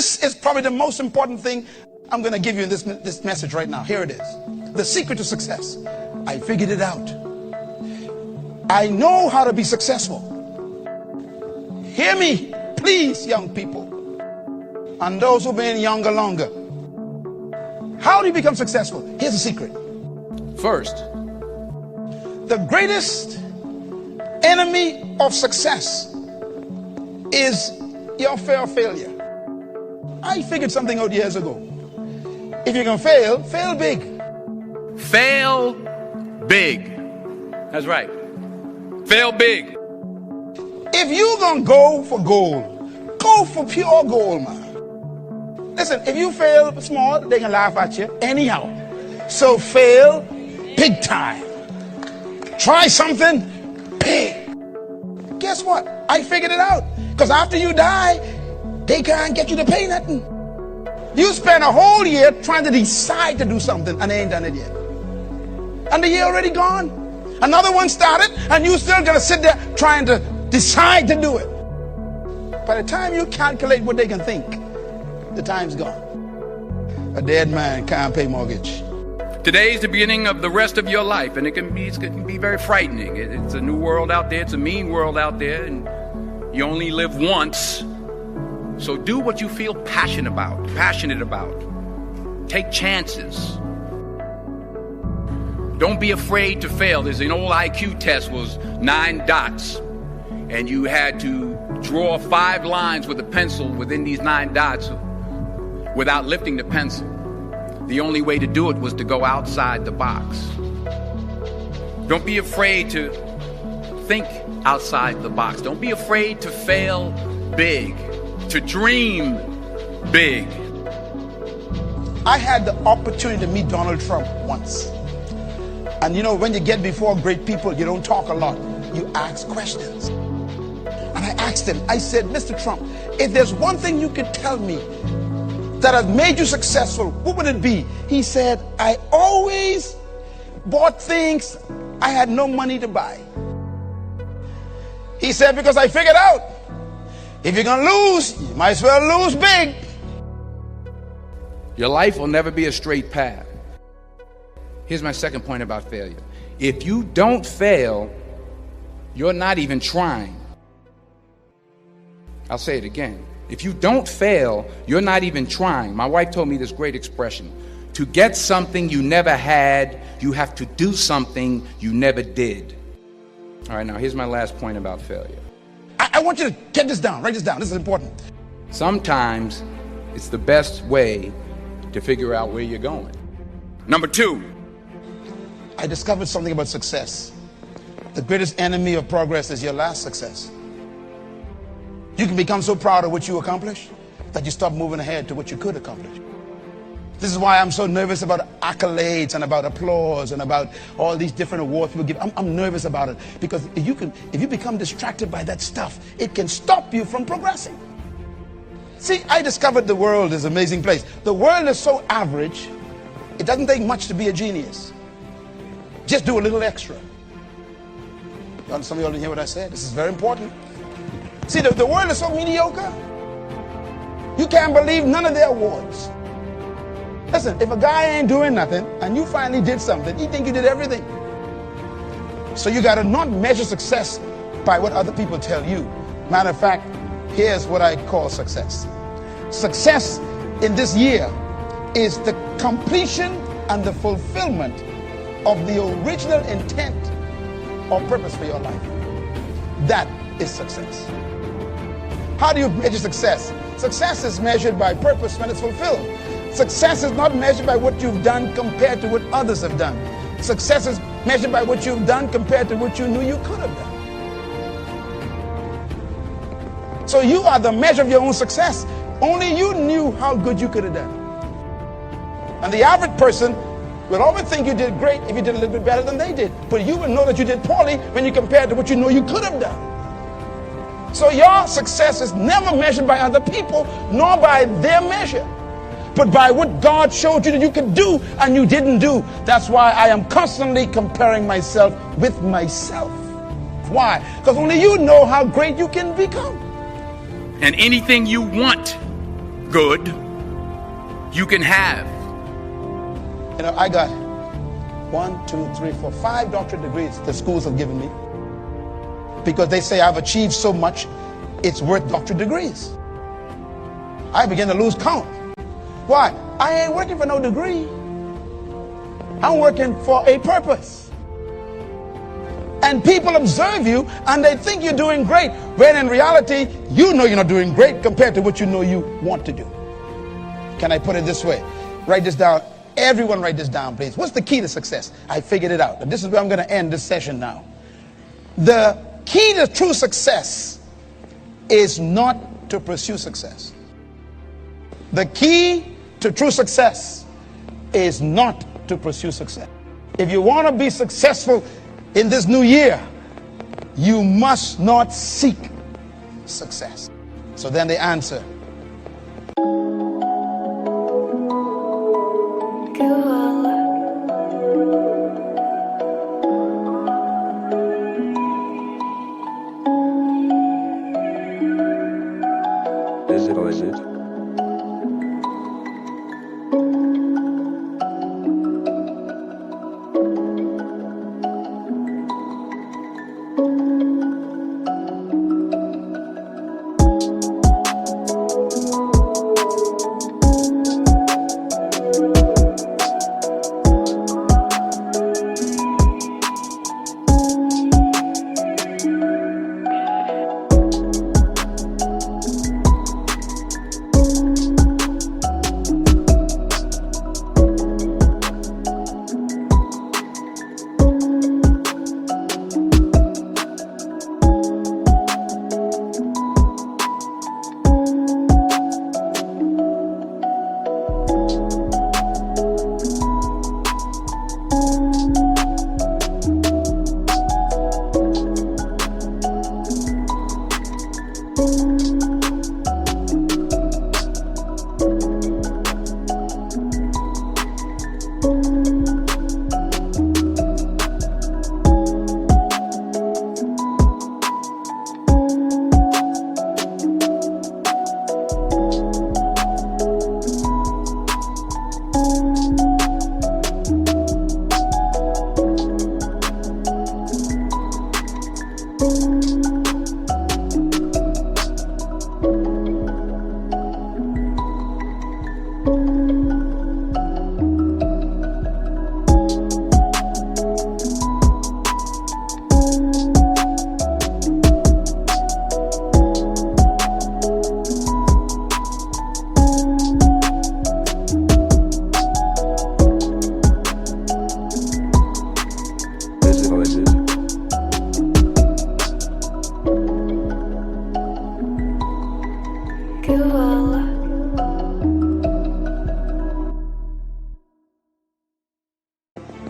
This is probably the most important thing I'm going to give you in this message right now. Here it is. The secret to success. I figured it out. I know how to be successful. Hear me, please, young people, and those who've been younger longer. How do you become successful? Here's the secret. First, the greatest enemy of success is your fear of failure. I figured something out years ago. If you're going to fail, fail big. Fail big. That's right. Fail big. If you're going to go for gold, go for pure gold, man. Listen, if you fail small, they can laugh at you anyhow. So fail big time. Try something big. Guess what? I figured it out. Because after you die, they can't get you to pay nothing. You spend a whole year trying to decide to do something and they ain't done it yet. And the year already gone. Another one started and you still gonna sit there trying to decide to do it. By the time you calculate what they can think, the time's gone. A dead man can't pay mortgage. Today's the beginning of the rest of your life, and it can be very frightening. It's a new world out there. It's a mean world out there, and you only live once. So do what you feel passionate about. Take chances. Don't be afraid to fail. There's an old IQ test, was 9 dots, and you had to draw 5 lines with a pencil within these 9 dots without lifting the pencil. The only way to do it was to go outside the box. Don't be afraid to think outside the box. Don't be afraid to fail big, to dream big. I had the opportunity to meet Donald Trump once. And you know, when you get before great people, you don't talk a lot. You ask questions. And I asked him, I said, Mr. Trump, if there's one thing you could tell me that has made you successful, what would it be? He said, I always bought things I had no money to buy. He said, because I figured out, if you're going to lose, you might as well lose big. Your life will never be a straight path. Here's my second point about failure. If you don't fail, you're not even trying. I'll say it again. If you don't fail, you're not even trying. My wife told me this great expression. To get something you never had, you have to do something you never did. All right, now here's my last point about failure. I want you to get this down, write this down. This is important. Sometimes it's the best way to figure out where you're going. Number 2. I discovered something about success. The greatest enemy of progress is your last success. You can become so proud of what you accomplish that you stop moving ahead to what you could accomplish. This is why I'm so nervous about accolades and about applause and about all these different awards people give. I'm nervous about it because if you become distracted by that stuff, it can stop you from progressing. See, I discovered the world is an amazing place. The world is so average, it doesn't take much to be a genius. Just do a little extra. Some of y'all didn't hear what I said. This is very important. See, the world is so mediocre, you can't believe none of their awards. Listen, if a guy ain't doing nothing and you finally did something, you think you did everything. So you got to not measure success by what other people tell you. Matter of fact, here's what I call success. Success in this year is the completion and the fulfillment of the original intent or purpose for your life. That is success. How do you measure success? Success is measured by purpose when it's fulfilled. Success is not measured by what you've done compared to what others have done. Success is measured by what you've done compared to what you knew you could have done. So you are the measure of your own success. Only you knew how good you could have done. And the average person will always think you did great if you did a little bit better than they did. But you will know that you did poorly when you compare to what you know you could have done. So your success is never measured by other people, nor by their measure, but by what God showed you that you could do and you didn't do. That's why I am constantly comparing myself with myself. Why? Because only you know how great you can become. And anything you want, good, you can have. You know, I got 1, 2, 3, 4, 5 doctorate degrees the schools have given me because they say I've achieved so much, it's worth doctorate degrees. I begin to lose count. Why? I ain't working for no degree. I'm working for a purpose. And people observe you and they think you're doing great, when in reality, you know you're not doing great compared to what you know you want to do. Can I put it this way? Write this down. Everyone write this down, please. What's the key to success? I figured it out. And this is where I'm going to end this session now. The key to true success is not to pursue success. The key to true success is not to pursue success. If you want to be successful in this new year, you must not seek success. So then the answer. Is it?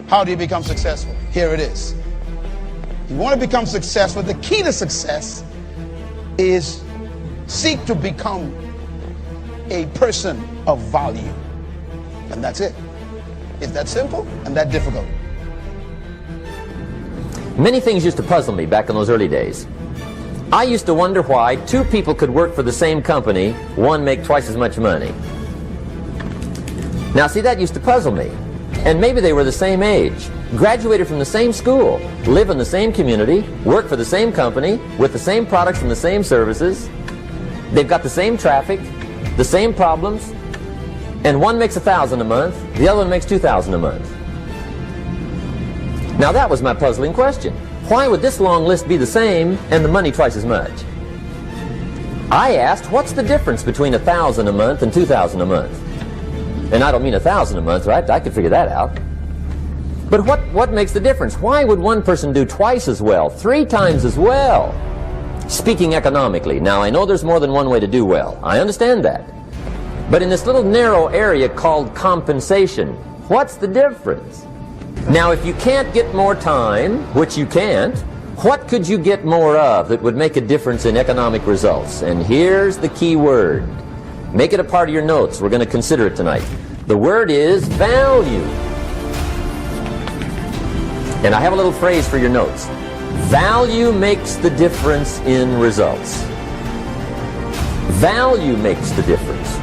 How do you become successful? Here it is. You want to become successful. The key to success is seek to become a person of value. And that's it. It's that simple and that difficult. Many things used to puzzle me back in those early days. I used to wonder why two people could work for the same company, one make twice as much money. Now see, that used to puzzle me. And maybe they were the same age, graduated from the same school, live in the same community, work for the same company, with the same products and the same services. They've got the same traffic, the same problems, and one makes $1,000 a month, the other one makes $2,000 a month. Now that was my puzzling question. Why would this long list be the same and the money twice as much? I asked, what's the difference between $1,000 a month and $2,000 a month? And I don't mean $1,000 a month, right? I could figure that out. But what makes the difference? Why would one person do twice as well, 3 times as well? Speaking economically, now I know there's more than one way to do well. I understand that. But in this little narrow area called compensation, what's the difference? Now if you can't get more time, which you can't, what could you get more of that would make a difference in economic results? And here's the key word. Make it a part of your notes. We're going to consider it tonight. The word is value. And I have a little phrase for your notes. Value makes the difference in results. Value makes the difference.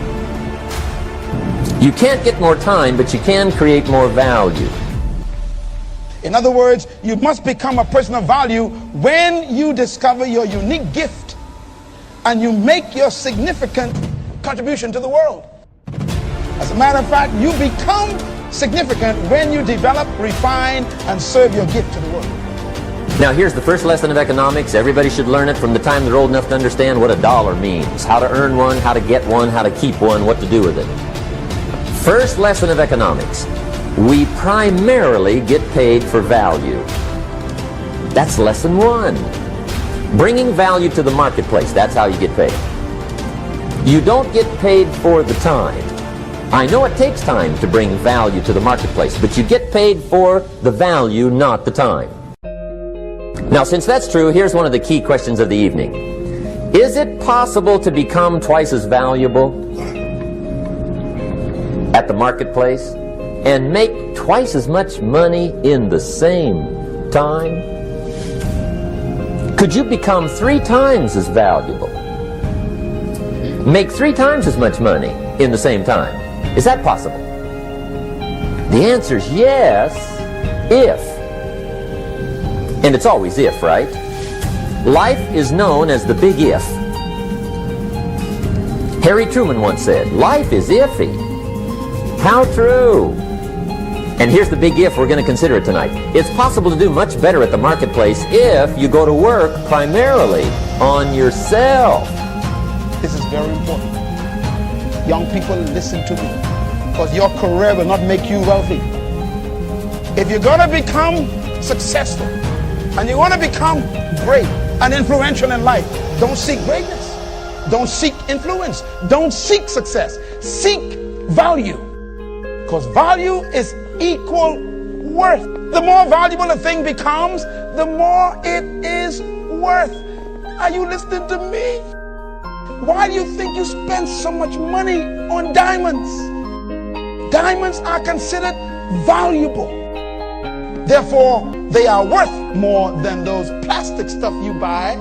You can't get more time, but you can create more value. In other words, you must become a person of value when you discover your unique gift and you make your significant contribution to the world. As a matter of fact, you become significant when you develop, refine, and serve your gift to the world. Now here's the first lesson of economics. Everybody should learn it from the time they're old enough to understand what a dollar means, how to earn one, how to get one, how to keep one, what to do with it. First lesson of economics. We primarily get paid for value. That's lesson one. Bringing value to the marketplace, that's how you get paid. You don't get paid for the time. I know it takes time to bring value to the marketplace, but you get paid for the value, not the time. Now, since that's true, here's one of the key questions of the evening. Is it possible to become twice as valuable at the marketplace and make twice as much money in the same time? Could you become 3 times as valuable? Make 3 times as much money in the same time? Is that possible? The answer is yes, if. And it's always if, right? Life is known as the big if. Harry Truman once said, life is iffy. How true. And here's the big if we're going to consider it tonight. It's possible to do much better at the marketplace if you go to work primarily on yourself. This is very important. Young people, listen to me, because your career will not make you wealthy. If you're going to become successful and you want to become great and influential in life, don't seek greatness. Don't seek influence. Don't seek success. Seek value, because value is equal worth. The more valuable a thing becomes, the more it is worth. Are you listening to me? Why do you think you spend so much money on diamonds? Diamonds are considered valuable. Therefore, they are worth more than those plastic stuff you buy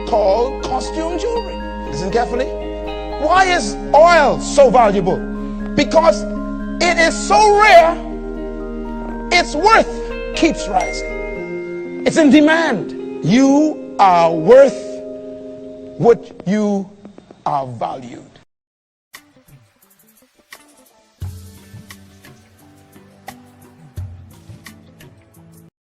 called costume jewelry. Listen carefully. Why is oil so valuable? Because it is so rare, its worth keeps rising. It's in demand. You are worth what you are valued.